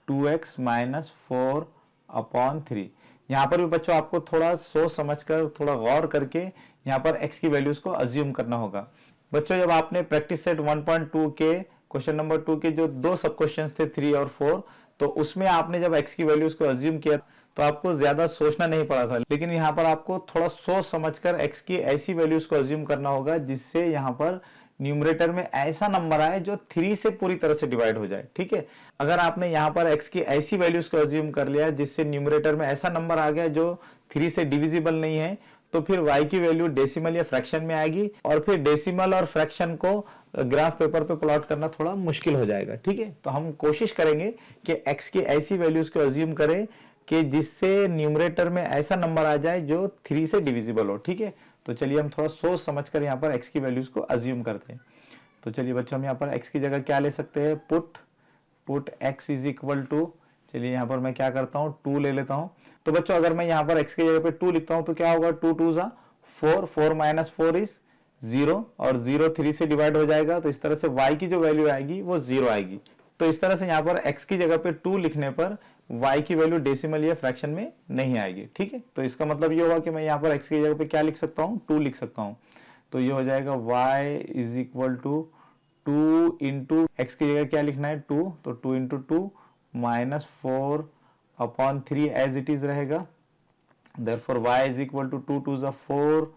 2x minus 4 upon 3। यहाँ पर भी बच्चों आपको थोड़ा सोच समझकर, थोड़ा गौर करके यहाँ पर x की वैल्यूज को अज्यूम करना होगा। बच्चों जब आपने प्रैक्टिस सेट 1.2 के क्वेश्चन नंबर 2 के जो 2 सब क्वेश्चन थे 3 और 4, तो उसमें आपने जब x की वैल्यूज को अज्यूम किया तो आपको ज्यादा सोचना नहीं पड़ा था, लेकिन यहाँ पर आपको थोड़ा सोच समझकर x की ऐसी वैल्यूज को अज्यूम करना होगा जिससे यहाँ पर न्यूमरेटर में ऐसा नंबर आए जो 3 से पूरी तरह से डिवाइड हो जाए। ठीक है, अगर आपने यहाँ पर x की ऐसी वैल्यूज को अज्यूम कर लिया जिससे न्यूमरेटर में ऐसा नंबर आ गया जो 3 से डिविजिबल नहीं है, तो फिर y की वैल्यू डेसिमल या फ्रैक्शन में आएगी और फिर डेसिमल और फ्रैक्शन को ग्राफ पेपर पे प्लॉट करना थोड़ा मुश्किल हो जाएगा। ठीक है, तो हम कोशिश करेंगे कि x की ऐसी वैल्यूज को अज्यूम करें कि जिससे न्यूमरेटर में ऐसा नंबर आ जाए जो 3 से डिविजिबल हो। ठीक है, तो चलिए हम थोड़ा सोच समझकर यहाँ पर x की वैल्यूज को अज्यूम करते हैं। तो चलिए बच्चों, हम यहाँ पर x की जगह क्या ले सकते हैं, put x is equal to, चलिए यहाँ पर मैं क्या करता हूँ 2 ले लेता हूँ। तो बच्चों अगर मैं यहाँ पर x की जगह पे 2 लिखता हूँ तो क्या होगा, 2 2 जा 4, 4 माइनस 4 इज 0 और 0 3 से डिवाइड हो जाएगा, तो इस तरह से y की जो वैल्यू आएगी वो 0 आएगी। तो इस तरह से यहाँ पर x की जगह पे 2 लिखने पर y की वैल्यू डेसिमल या फ्रैक्शन में नहीं आएगी। ठीक है, तो इसका मतलब ये हुआ कि मैं यहाँ पर x की जगह पे क्या लिख सकता हूँ, 2 लिख सकता हूँ। तो ये हो जाएगा y is equal to 2 into x की जगह क्या लिखना है 2, तो 2 into 2 minus 4 upon 3 as it is रहेगा। Therefore y is equal to 2 2 is 4,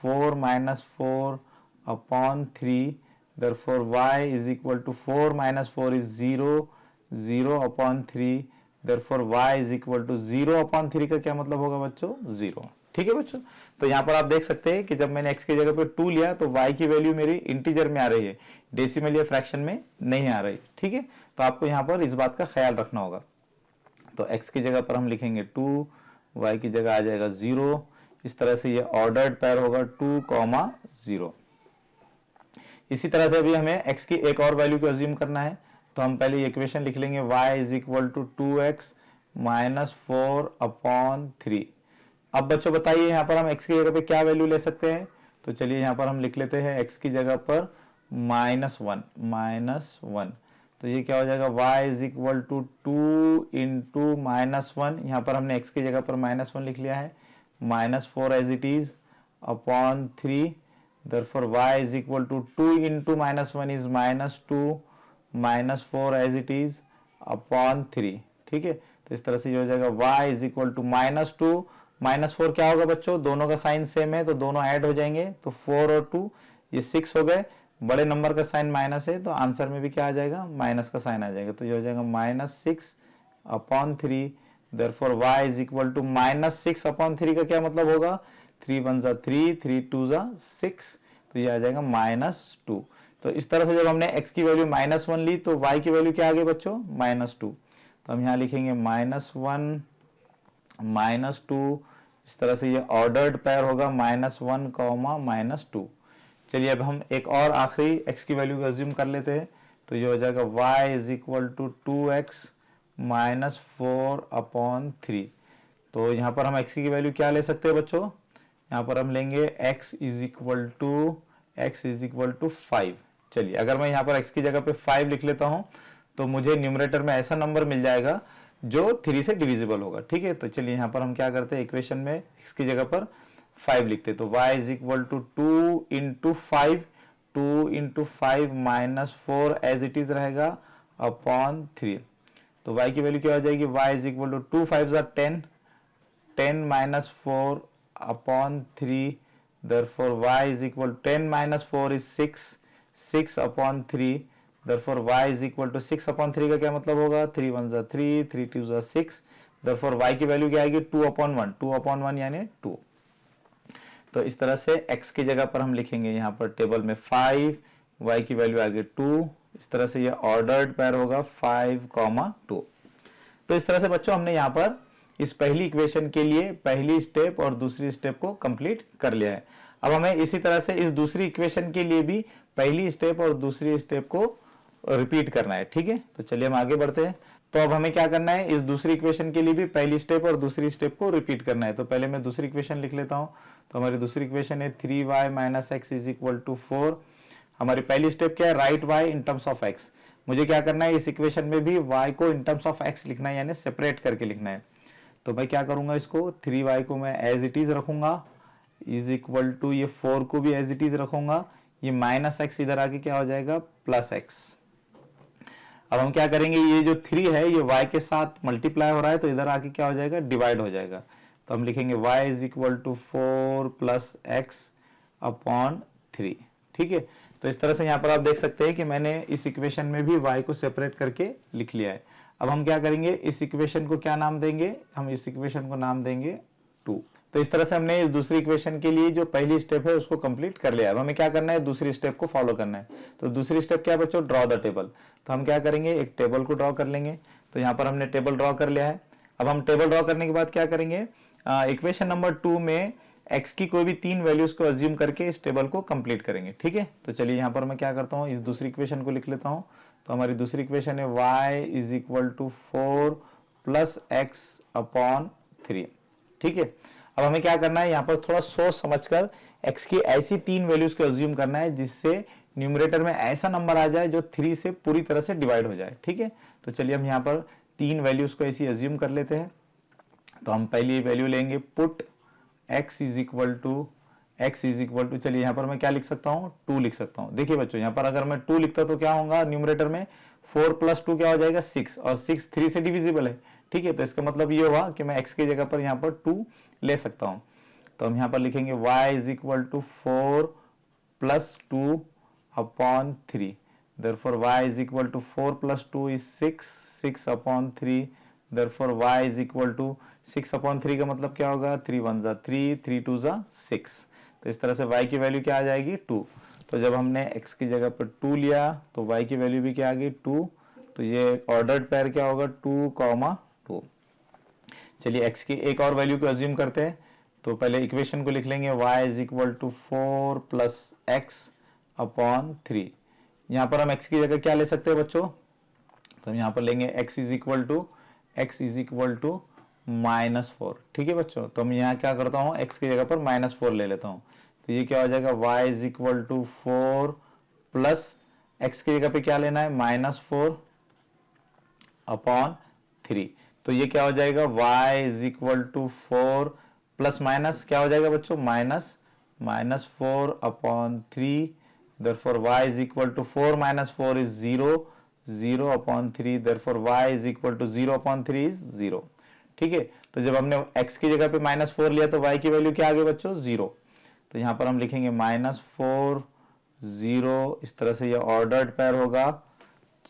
4 minus 4 upon 3. Therefore y is equal to 4 minus 4 is 0, 0 upon 3. Therefore y is equal to 0 upon 3 का क्या मतलब होगा बच्चों, 0। ठीक है बच्चों, तो यहाँ पर आप देख सकते हैं कि जब मैंने x की जगह पे 2 लिया तो y की वैल्यू मेरी इंटीजर में आ रही है, डेसिमल या फ्रैक्शन में नहीं आ रही। ठीक है, तो आपको यहाँ पर इस बात का ख्याल रखना होगा। तो x की जगह पर हम लिखेंगे 2, y की जगह आ जाएगा 0। इस तरह से ये ऑर्डर्ड पेयर होगा 2, 0। इसी तरह से अभी हमें x की एक और वैल्यू को अज्यूम करना है, तो हम पहले इक्वेशन लिख लेंगे y is equal to 2x minus 4 upon 3। अब बच्चों बताइए यहाँ पर हम x की जगह पे क्या वैल्यू ले सकते हैं, तो चलिए यहाँ पर हम लिख लेते हैं x की जगह पर -1, तो ये क्या हो जाएगा, y is equal to 2 into -1, यहाँ पर हमने x की जगह पर -1 लिख लिया है, -4 as it is upon 3। therefore y is equal to 2 into -1 is -2, -4 as it is upon 3। ठीक है, तो इस तरह से ये हो जाएगा y is equal to -2, -4 क्या होगा बच्चों, दोनों का साइन सेम है तो दोनों ऐड हो जाएंगे, तो 4 और 2 ये 6 हो गए, बड़े नंबर का साइन माइनस है तो आंसर में भी क्या आ जाएगा, माइनस का साइन आ जाएगा, तो ये हो जाएगा -6 upon 3। therefore y is equal to -6 upon 3 का क्या मतलब होगा, 3 1 जा 3, 3 2 जा 6, तो ये आ जाएगा -2। तो इस तरह से जब हमने x की वैल्यू -1 ली तो y की वैल्यू क्या आ गई बच्चों, -2। तो हम यहाँ लिखेंगे -1 -2, इस तरह से ये ऑर्डर्ड पेयर होगा -1, -2। चलिए अब हम एक और आखिरी x की वैल्यू को अज्यूम कर लेते हैं, तो ये हो जाएगा y is equal to 2x -4 upon 3। तो यहाँ पर हम x की वैल्यू क्या ले सकते हैं बच्चों, यहाँ पर हम लेंगे x इज इक्वल टू 5। चलिए अगर मैं यहाँ पर x की जगह पे 5 लिख लेता हूँ तो मुझे न्यूमरेटर में ऐसा नंबर मिल जाएगा जो 3 से डिविजिबल होगा। ठीक है, तो चलिए यहाँ पर हम क्या करते हैं, इक्वेशन में x की जगह पर 5 लिखते हैं, तो y is equal to 2 into 5, 2 into 5 -4 as it is रहेगा अपॉन 3। तो y की वैल्यू क्या हो जाएगी, y इज इक्वल टू 2 5 जा 10, 10 -4 upon 3। therefore y is equal to 10 minus 4 is 6, 6 upon 3। therefore y is equal to 6 upon 3 का क्या मतलब होगा, 3 1 जा 3, 3 2 जा 6। therefore y की वैल्यू क्या आएगी, 2 upon 1, 2 upon 1 यानी 2। तो इस तरह से x की जगह पर हम लिखेंगे यहाँ पर टेबल में 5, y की वैल्यू आएगी 2। इस तरह से ये ऑर्डर्ड पेयर होगा 5, 2। तो इस तरह से बच्चों हमने यहाँ पर इस पहली इक्वेशन के लिए पहली स्टेप और दूसरी स्टेप को कंप्लीट कर लिया है। अब हमें इसी तरह से इस दूसरी इक्वेशन के लिए भी पहली स्टेप और दूसरी स्टेप को रिपीट करना है। ठीक है, तो चलिए हम आगे बढ़ते हैं। तो अब हमें क्या करना है, इस दूसरी इक्वेशन के लिए भी पहली स्टेप और दूसरी स्टेप को रिपीट करना है। तो पहले मैं दूसरी इक्वेशन लिख लेता हूं। तो हमारी दूसरी इक्वेशन है 3y minus x is equal to 4। हमारी पहली स्टेप क्या है, write y in terms of x। मुझे क्या करना है, इस इक्वेशन में भी y को इन टर्म्स ऑफ x लिखना है, यानी सेपरेट करके लिखना है। तो मैं क्या करूंगा, इसको 3y को मैं एज इट इज रखूंगा, इज इक्वल टू ये 4 को भी एज इट इज रखूंगा, ये -x इधर आके क्या हो जाएगा, +x। अब हम क्या करेंगे, ये जो 3 है ये y के साथ मल्टीप्लाई हो रहा है, तो इधर आके क्या हो जाएगा, डिवाइड हो जाएगा। तो हम लिखेंगे y is equal to 4 plus x upon 3। ठीक है, तो इस तरह से यहाँ पर आप देख सकते हैं कि मैंने इस इक्वेशन में भी y को सेपरेट करके लिख लिया है। अब हम क्या करेंगे, इस इक्वेशन को क्या नाम देंगे, हम इस इक्वेशन को नाम देंगे 2। तो इस तरह से हमने इस दूसरी इक्वेशन के लिए जो पहली स्टेप है उसको कंप्लीट कर लिया है। अब हमें क्या करना है, दूसरी स्टेप को फॉलो करना है। तो दूसरी स्टेप क्या है बच्चों, ड्रॉ द टेबल। तो हम क्या करेंगे, एक टेबल को ड्रॉ कर लेंगे। तो यहाँ पर हमने टेबल ड्रॉ कर लिया है। अब हम टेबल ड्रॉ करने के बाद क्या करेंगे, इक्वेशन नंबर 2 में x की कोई भी 3 वैल्यूज को अज्यूम करके इस टेबल को कंप्लीट करेंगे। ठीक है, तो चलिए यहाँ पर मैं क्या करता हूँ, इस दूसरी इक्वेशन को लिख लेता हूँ। तो हमारी दूसरी इक्वेशन है y is equal to 4 plus x upon 3। ठीक है, अब हमें क्या करना है, यहाँ पर थोड़ा सोच समझकर x की ऐसी 3 वैल्यूज को अज्यूम करना है जिससे न्यूमरेटर में ऐसा नंबर आ जाए जो 3 से पूरी तरह से डिवाइड हो जाए। ठीक है, तो चलिए हम यहाँ पर 3 वैल्यूज को ऐसी अज्यूम कर लेते हैं। तो हम पहली वैल्यू लेंगे, put x is equal to चलिए यहाँ पर मैं क्या लिख सकता हूँ, 2 लिख सकता हूँ। देखिए बच्चों, यहाँ पर अगर मैं 2 लिखता तो क्या होगा, न्यूमरेटर में 4 प्लस 2 क्या हो जाएगा, 6, और 6 3 से डिविजिबल है। ठीक है, तो इसका मतलब ये हुआ कि मैं x की जगह पर यहाँ पर 2 ले सकता हूँ। तो हम यहाँ पर लिखेंगे y is equal to 4 plus 2 upon 3। therefore y is equal to 4 plus 2 is 6 upon 3। therefore y is equal to 6 upon 3 का मतलब क्या होगा, 3 1 जा 3, 3 2 जा 6। तो इस तरह से y की वैल्यू क्या आ जाएगी, 2। तो जब हमने x की जगह पर 2 लिया तो y की वैल्यू भी क्या आ गई, 2। तो ये ऑर्डर्ड पेयर क्या होगा, 2, 2। चलिए x की एक और वैल्यू को अज्यूम करते हैं। तो पहले इक्वेशन को लिख लेंगे, y is equal to 4 plus x upon 3। यहाँ पर हम x की जगह क्या ले सकते हैं बच्चों, तो हम यहाँ पर लेंगे x इज इक्वल टू -4। ठीक है बच्चों, तो हम यहाँ क्या करता हूँ, x की जगह पर -4 ले लेता हूँ। तो ये क्या हो जाएगा, y is equal to 4 plus x की जगह पे क्या लेना है, -4 अपॉन 3। तो ये क्या हो जाएगा, y is equal to 4 plus minus क्या हो जाएगा बच्चों, -4 upon 3। therefore y is equal to 4 minus 4 is 0 upon 3। therefore y is equal to 0 upon 3 is 0। ठीक है, तो जब हमने x की जगह पे -4 लिया तो y की वैल्यू क्या आ गई बच्चों, 0। तो यहाँ पर हम लिखेंगे -4 0। इस तरह से ये ऑर्डर्ड पेयर होगा।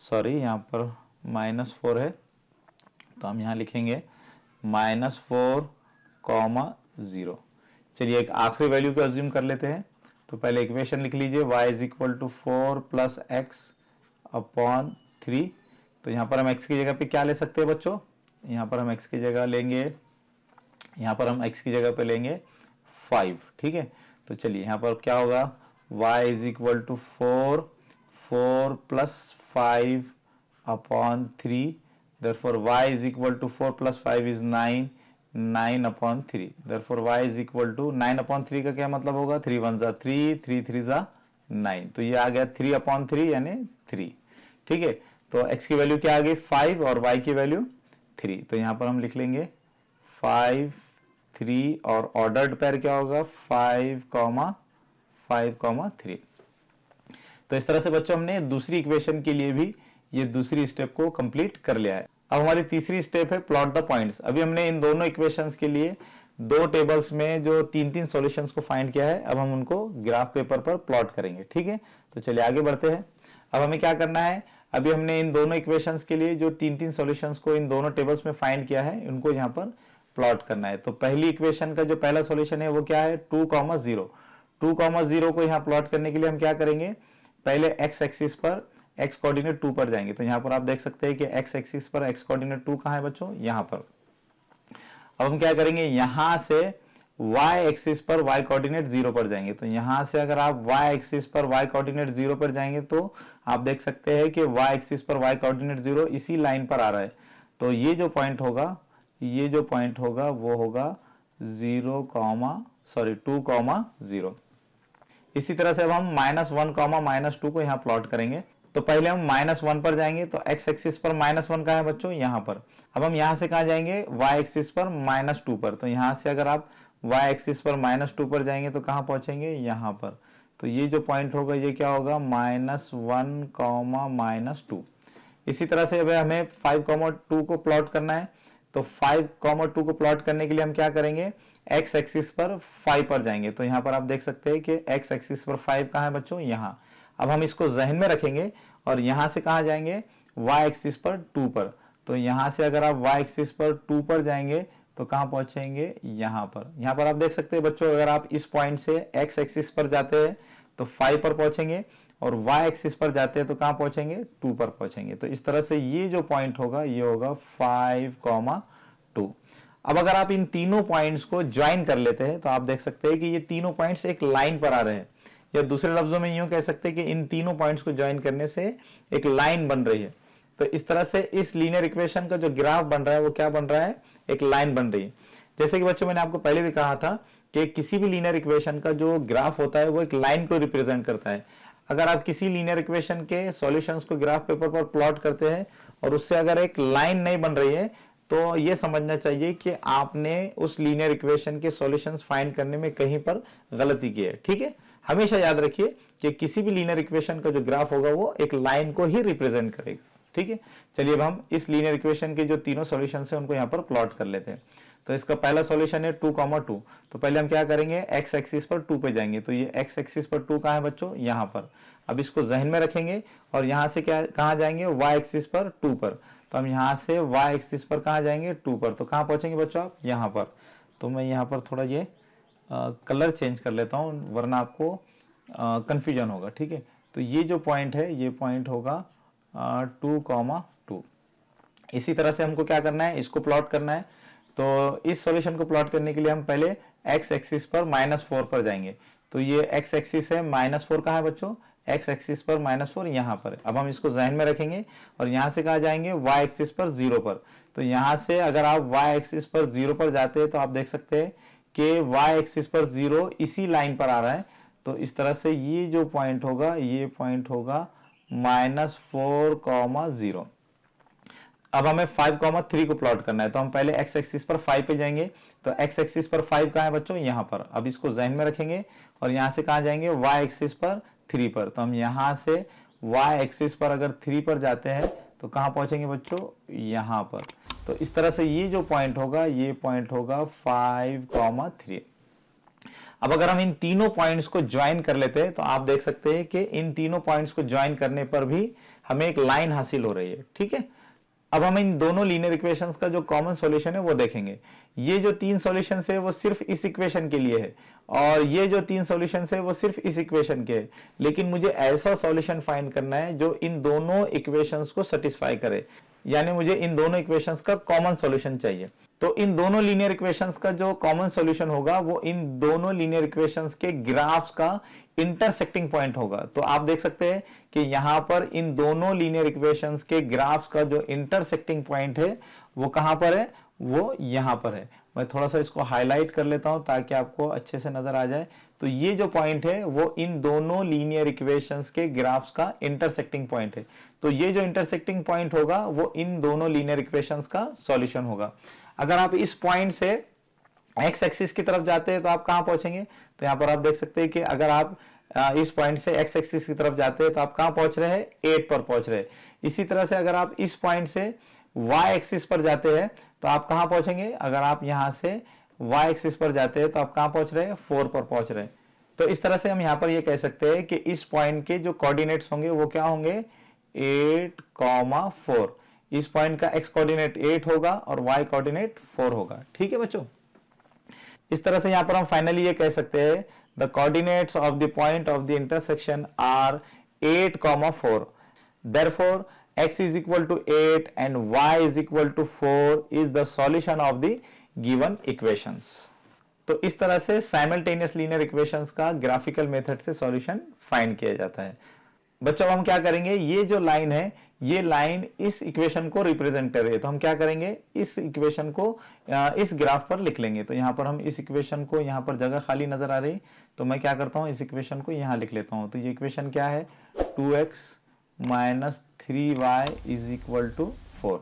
सॉरी, यहाँ पर -4 है, तो हम यहाँ लिखेंगे -4, 0। चलिए एक आखिरी वैल्यू को अज्यूम कर लेते हैं। तो पहले इक्वेशन लिख लीजिए, y is equal to 4 plus x upon 3। तो यहाँ पर हम x की जगह पे क्या ले सकते हैं बच्चों, यहाँ पर हम x की जगह लेंगे, यहाँ पर हम x की जगह पे लेंगे 5। ठीक है, तो चलिए यहाँ पर क्या होगा, y is equal to 4 plus 5 upon 3। therefore y is equal to 4 plus 5 is 9 upon 3। therefore y is equal to 9 upon 3 का क्या मतलब होगा, 3 1 जा 3, 3 3 जा 9। तो ये आ गया 3 अपॉन 3 यानी 3। ठीक है, तो x की वैल्यू क्या आ गई, 5 और y की वैल्यू 3। तो यहाँ पर हम लिख लेंगे 5 3 और ऑर्डर्ड पेयर क्या होगा, 5 3। तो इस तरह से बच्चों हमने दूसरी इक्वेशन के लिए भी ये दूसरी स्टेप को कंप्लीट कर लिया है। अब हमारी तीसरी स्टेप है प्लॉट द पॉइंट्स। अभी हमने इन दोनों इक्वेशंस के लिए दो टेबल्स में जो 3 सॉल्यूशंस को फाइंड किया है, अब हम उनको ग्राफ पेपर पर प्लॉट करेंगे। ठीक है, तो चलिए आगे बढ़ते हैं। अब हमें क्या करना है, अभी हमने इन दोनों इक्वेशंस के लिए जो 3 सॉल्यूशंस को इन दोनों टेबल्स में फाइंड किया है, उनको यहाँ पर प्लॉट करना है। तो पहली इक्वेशन का जो पहला सॉल्यूशन है वो क्या है, 2, 0। 2, 0 को यहाँ प्लॉट करने के लिए हम क्या करेंगे, पहले x एक्सिस पर x कोऑर्डिनेट 2 पर जाएंगे। तो यहाँ पर आप देख सकते हैं कि x एक्सिस पर x कोऑर्डिनेट 2 कहाँ है बच्चों, यहाँ पर। अब हम क्या करेंगे, यहाँ से y एक्सिस पर y कोऑर्डिनेट 0 पर जाएंगे। तो यहाँ से अगर आप y एक्सिस पर y कोऑर्डिनेट 0 पर जाएंगे तो आप देख सकते हैं कि y एक्सिस पर y कोऑर्डिनेट 0 इसी लाइन पर आ रहा है। तो ये जो पॉइंट होगा वो होगा 2, 0। इसी तरह से अब हम -1, -2 को यहाँ प्लॉट करेंगे। तो पहले हम -1 पर जाएंगे, तो x एक्सिस पर -1 कहाँ है बच्चों, यहाँ पर। अब हम यहाँ से कहाँ जाएंगे, y एक्सिस पर -2 पर। तो यहाँ से अगर आप y एक्सिस पर -2 पर जाएंगे तो कहाँ पहुंचेंगे, यहाँ पर। तो ये जो पॉइंट होगा ये क्या होगा, -1, -2। इसी तरह से अब हमें 5,2 को प्लॉट करना है, तो 5,2 को प्लॉट करने के लिए हम क्या करेंगे, एक्स एक्सिस पर 5 पर जाएंगे। तो यहाँ पर आप देख सकते हैं कि एक्स एक्सिस पर 5 कहाँ है बच्चों, यहाँ। अब हम इसको जहन में रखेंगे और यहाँ से कहाँ जाएंगे, वाई एक्सिस पर 2 पर। तो यहाँ से अगर आप वाई एक्सिस पर 2 पर जाएंगे तो कहाँ पहुंचेंगे, यहाँ पर। यहाँ पर आप देख सकते हैं बच्चों, अगर आप इस पॉइंट से एक्स एक्सिस पर जाते हैं तो 5 पर पहुंचेंगे, और y एक्सिस पर जाते हैं तो कहाँ पहुंचेंगे, 2 पर पहुंचेंगे। तो इस तरह से ये जो पॉइंट होगा ये होगा 5,2। अब अगर आप इन तीनों पॉइंट्स को ज्वाइन कर लेते हैं तो आप देख सकते हैं कि ये तीनों पॉइंट्स एक लाइन पर आ रहे हैं, या दूसरे लफ्जों में यूं कह सकते हैं कि इन तीनों पॉइंट्स को ज्वाइन करने से एक लाइन बन रही है। तो इस तरह से इस लीनियर इक्वेशन का जो ग्राफ बन रहा है वो क्या बन रहा है, एक लाइन बन रही है। जैसे कि बच्चों मैंने आपको पहले भी कहा था कि किसी भी लीनियर इक्वेशन का जो ग्राफ होता है वो एक लाइन को रिप्रेजेंट करता है। अगर आप किसी लीनियर इक्वेशन के सॉल्यूशंस को ग्राफ पेपर पर प्लॉट करते हैं और उससे अगर एक लाइन नहीं बन रही है तो ये समझना चाहिए कि आपने उस लीनियर इक्वेशन के सॉल्यूशंस फाइंड करने में कहीं पर गलती की है। ठीक है, हमेशा याद रखिए कि किसी भी लीनियर इक्वेशन का जो ग्राफ होगा वो एक लाइन को ही रिप्रेजेंट करेगा। ठीक है, चलिए अब हम इस लीनियर इक्वेशन के जो तीनों सॉल्यूशंस हैं उनको यहाँ पर प्लॉट कर लेते हैं। तो इसका पहला सॉल्यूशन है 2,2। तो पहले हम क्या करेंगे, एक्स एक्सिस पर 2 पे जाएंगे। तो ये एक्स एक्सिस पर 2 कहाँ है बच्चों, यहाँ पर। अब इसको जहन में रखेंगे और यहाँ से क्या कहाँ जाएंगे, वाई एक्सिस पर 2 पर। तो हम यहाँ से वाई एक्सिस पर कहाँ जाएंगे, 2 पर। तो कहाँ पहुंचेंगे बच्चों आप, यहाँ पर। तो मैं यहाँ पर थोड़ा ये कलर चेंज कर लेता हूँ वरना आपको कंफ्यूजन होगा। ठीक है, तो ये जो पॉइंट है ये पॉइंट होगा 2,2। इसी तरह से हमको क्या करना है, इसको प्लॉट करना है। तो इस सॉल्यूशन को प्लॉट करने के लिए हम पहले एक्स एक्सिस पर -4 पर जाएंगे। तो ये एक्स एक्सिस है, -4 कहाँ है बच्चों, एक्स एक्सिस पर -4 यहाँ पर। अब हम इसको जहन में रखेंगे और यहाँ से कहाँ जाएंगे, वाई एक्सिस पर 0 पर। तो यहाँ से अगर आप वाई एक्सिस पर 0 पर जाते हैं तो आप देख सकते हैं कि वाई एक्सिस पर 0 इसी लाइन पर आ रहा है। तो इस तरह से ये जो पॉइंट होगा ये पॉइंट होगा -4,0। अब हमें 5,3 को प्लॉट करना है। तो हम पहले एक्स एक्सिस पर 5 पे जाएंगे। तो एक्स एक्सिस पर 5 कहाँ है बच्चों, यहाँ पर। अब इसको जहन में रखेंगे और यहाँ से कहाँ जाएंगे, वाई एक्सिस पर 3 पर। तो हम यहाँ से वाई एक्सिस पर अगर 3 पर जाते हैं तो कहाँ पहुंचेंगे बच्चों, यहाँ पर। तो इस तरह से ये जो पॉइंट होगा ये पॉइंट होगा 5,3। अब अगर हम इन तीनों पॉइंट्स को ज्वाइन कर लेते हैं तो आप देख सकते हैं कि इन तीनों पॉइंट्स को ज्वाइन करने पर भी हमें एक लाइन हासिल हो रही है। ठीक है, अब हम इन दोनों लीनियर इक्वेशंस का जो कॉमन सॉल्यूशन है वो देखेंगे। ये जो 3 सॉल्यूशंस है वो सिर्फ इस इक्वेशन के लिए है और ये जो 3 सॉल्यूशंस है वो सिर्फ इस इक्वेशन के है। लेकिन मुझे ऐसा सॉल्यूशन फाइंड करना है जो इन दोनों इक्वेशंस को सेटिस्फाई करे, यानी मुझे इन दोनों इक्वेशंस का कॉमन सॉल्यूशन चाहिए। तो इन दोनों लीनियर इक्वेशंस का जो कॉमन सॉल्यूशन होगा वो इन दोनों लीनियर इक्वेशंस के ग्राफ्स का इंटरसेक्टिंग पॉइंट होगा। तो आप देख सकते हैं कि यहां पर इन दोनों लीनियर इक्वेशंस के ग्राफ्स का जो इंटरसेक्टिंग पॉइंट है वो कहां पर है, वो यहां पर है। मैं थोड़ा सा इसको हाईलाइट कर लेता हूं ताकि आपको अच्छे से नजर आ जाए। तो ये जो पॉइंट है वो इन दोनों लीनियर इक्वेशंस के ग्राफ्स का इंटरसेक्टिंग पॉइंट है। तो ये जो इंटरसेक्टिंग पॉइंट होगा वो इन दोनों लीनियर इक्वेशंस का सॉल्यूशन होगा। अगर आप इस पॉइंट से एक्स एक्सिस की तरफ जाते हैं तो आप कहां पहुंचेंगे, तो यहां पर आप देख सकते हैं कि अगर आप इस पॉइंट से एक्स एक्सिस की तरफ जाते हैं तो आप कहां पहुंच रहे हैं, 8 पर पहुंच रहे हैं। इसी तरह से अगर आप इस पॉइंट से वाई एक्सिस पर जाते हैं तो आप कहां पहुंचेंगे, अगर आप यहां से वाई एक्सिस पर जाते हैं तो आप कहां पहुंच रहे हैं, 4 पर पहुंच रहे हैं। तो इस तरह से हम यहां पर ये कह सकते हैं कि इस पॉइंट के जो कोऑर्डिनेट्स होंगे वो क्या होंगे, 8,4। इस पॉइंट का एक्स कोऑर्डिनेट 8 होगा और वाई कोऑर्डिनेट 4 होगा। ठीक है बच्चों, इस तरह से यहां पर हम फाइनली ये कह सकते हैं the coordinates of the point of the intersection are 8,4। Therefore x is equal to 8 and y is equal to 4 is the solution of the given equations। तो इस तरह से साइमल्टेनियस लीनियर इक्वेशंस का ग्राफिकल मेथड से solution find किया जाता है। बच्चों हम क्या करेंगे, ये जो लाइन है ये लाइन इस इक्वेशन को रिप्रेजेंट कर रही है। तो हम क्या करेंगे, इस इक्वेशन को इस ग्राफ पर लिख लेंगे। तो यहाँ पर हम इस इक्वेशन को, यहाँ पर जगह खाली नजर आ रही, तो मैं क्या करता हूँ, इस इक्वेशन को यहाँ लिख लेता हूँ। तो ये इक्वेशन क्या है, 2x minus 3y is equal to 4।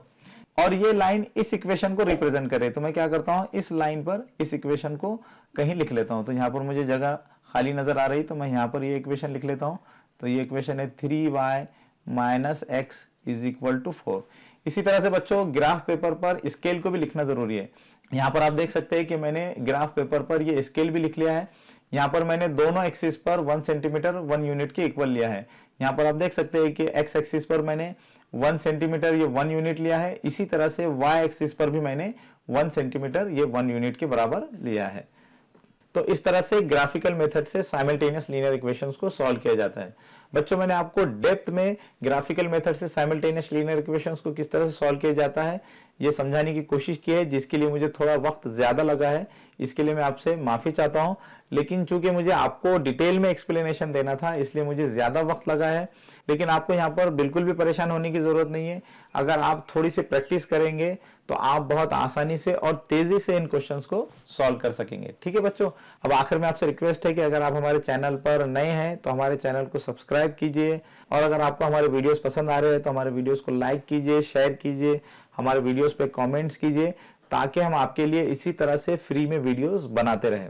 और ये लाइन इस इक्वेशन को रिप्रेजेंट करे। तो मैं क्या करता हूँ, इस लाइन पर इस इक्वेशन को कहीं लिख लेता हूँ। तो यहाँ पर मुझे जगह खाली नजर आ रही, तो मैं यहाँ पर ये इक्वेशन लिख लेता हूँ। तो ये इक्वेशन है 3y minus x is equal to 4। इसी तरह से बच्चों ग्राफ पेपर पर स्केल को भी लिखना जरूरी है। यहाँ पर आप देख सकते हैं कि मैंने ग्राफ पेपर पर ये स्केल भी लिख लिया है। यहाँ पर मैंने दोनों एक्सिस पर 1 सेंटीमीटर 1 यूनिट के इक्वल लिया है। यहाँ पर आप देख सकते हैं कि एक्स एक्सिस पर मैंने 1 सेंटीमीटर ये 1 यूनिट लिया है। इसी तरह से वाई एक्सिस पर भी मैंने 1 सेंटीमीटर ये 1 यूनिट के बराबर लिया है। तो इस तरह से ग्राफिकल मेथड से साइमल्टेनियस लीनियर इक्वेशंस को सॉल्व किया जाता है। बच्चों मैंने आपको डेप्थ में ग्राफिकल मेथड से साइमल्टेनियस लीनियर इक्वेशंस को किस तरह से सॉल्व किया जाता है ये समझाने की कोशिश की है, जिसके लिए मुझे थोड़ा वक्त ज्यादा लगा है। इसके लिए मैं आपसे माफी चाहता हूं, लेकिन चूंकि मुझे आपको डिटेल में एक्सप्लेनेशन देना था इसलिए मुझे ज्यादा वक्त लगा है। लेकिन आपको यहाँ पर बिल्कुल भी परेशान होने की जरूरत नहीं है। अगर आप थोड़ी सी प्रैक्टिस करेंगे तो आप बहुत आसानी से और तेजी से इन क्वेश्चंस को सॉल्व कर सकेंगे। ठीक है बच्चों, अब आखिर में आपसे रिक्वेस्ट है कि अगर आप हमारे चैनल पर नए हैं तो हमारे चैनल को सब्सक्राइब कीजिए, और अगर आपको हमारे वीडियोस पसंद आ रहे हैं तो हमारे वीडियोस को लाइक कीजिए, शेयर कीजिए, हमारे वीडियोस पे कमेंट्स कीजिए, ताकि हम आपके लिए इसी तरह से फ्री में वीडियोस बनाते रहें।